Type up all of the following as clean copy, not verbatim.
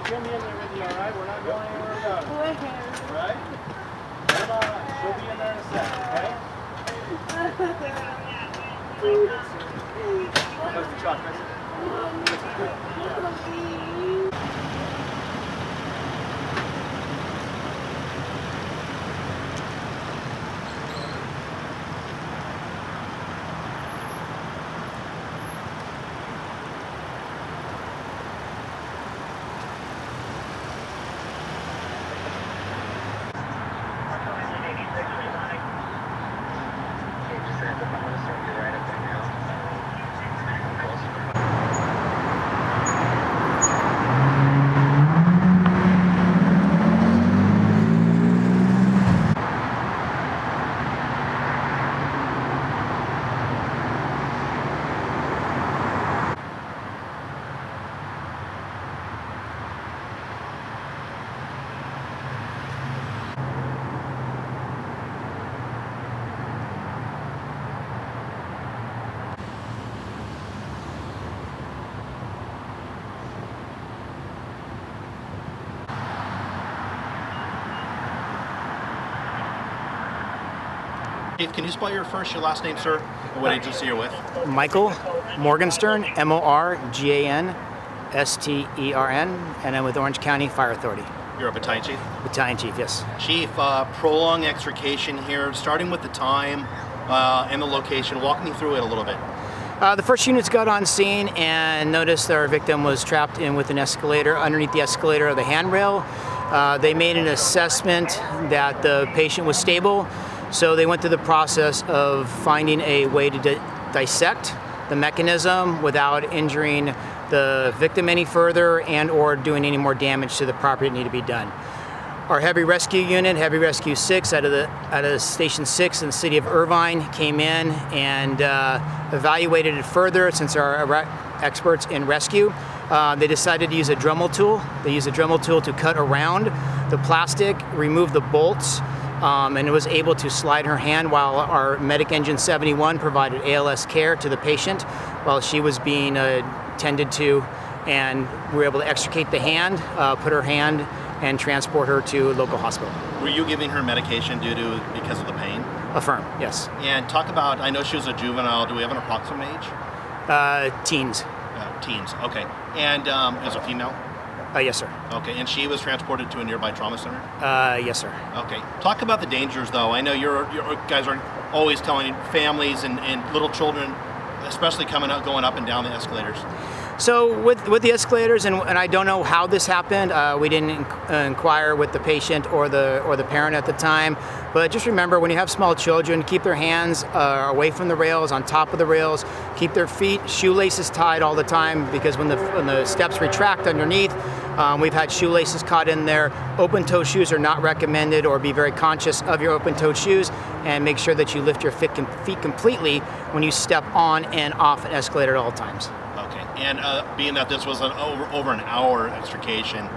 she'll be in there with you, all right? We're not going anywhere without her. All right? Hold on. She'll be in there in a second, okay? Close the CHOC, right? Chief, can you spell your last name, sir, and what agency you're with? Michael Morgenstern, M-O-R-G-A-N-S-T-E-R-N, and I'm with Orange County Fire Authority. You're a battalion chief? Battalion chief, yes. Chief, prolonged extrication here, starting with the time and the location. Walk me through it a little bit. The first units got on scene and noticed that our victim was trapped in with an escalator, underneath the escalator of the handrail. They made an assessment that the patient was stable, so they went through the process of finding a way to dissect the mechanism without injuring the victim any further and or doing any more damage to the property that needed to be done. Our heavy rescue unit, Heavy Rescue 6 out of Station 6 in the city of Irvine, came in and evaluated it further. Since our experts in rescue, they decided to use a Dremel tool. They used a Dremel tool to cut around the plastic, remove the bolts, and it was able to slide her hand while our Medic Engine 71 provided ALS care to the patient while she was being tended to, and we were able to extricate the hand, put her hand, and transport her to a local hospital. Were you giving her medication because of the pain? Affirm, yes. And talk about, I know she was a juvenile, do we have an approximate age? Teens. Teens, okay. And as a female? Yes, sir. Okay, and she was transported to a nearby trauma center? Yes, sir. Okay. Talk about the dangers, though. I know you guys are always telling families and little children, especially going up and down the escalators. So with the escalators, and I don't know how this happened. We didn't inquire with the patient or the parent at the time. But just remember, when you have small children, keep their hands away from the rails, on top of the rails. Keep their shoelaces tied all the time, because when the steps retract underneath, we've had shoelaces caught in there. Open-toe shoes are not recommended, or be very conscious of your open-toed shoes, and make sure that you lift your feet completely when you step on and off an escalator at all times. Okay, and being that this was over an hour extrication,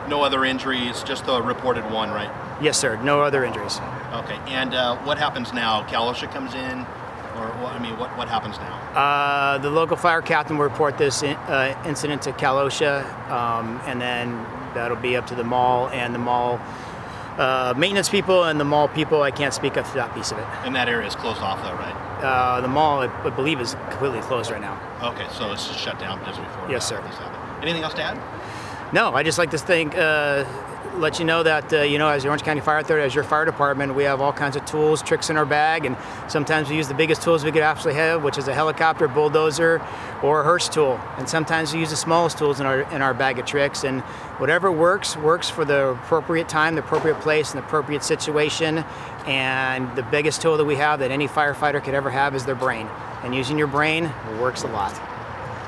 no other injuries, just the reported one, right? Yes, sir. No other injuries. Okay, and what happens now? CalOSHA comes in, or what happens now? The local fire captain will report this incident to CalOSHA, and then that'll be up to the mall and the mall maintenance people and the mall people. I can't speak up to that piece of it. And that area is closed off, though, right? The mall, I believe, is completely closed right now. Okay, so it's just shut down just before. Yes, sir. This happened. Anything else to add? No, I just like to let you know that, as the Orange County Fire Authority, as your fire department, we have all kinds of tools, tricks in our bag, and sometimes we use the biggest tools we could actually have, which is a helicopter, bulldozer, or a hearse tool. And sometimes we use the smallest tools in our bag of tricks, and whatever works for the appropriate time, the appropriate place, and the appropriate situation. And the biggest tool that we have that any firefighter could ever have is their brain. And using your brain works a lot.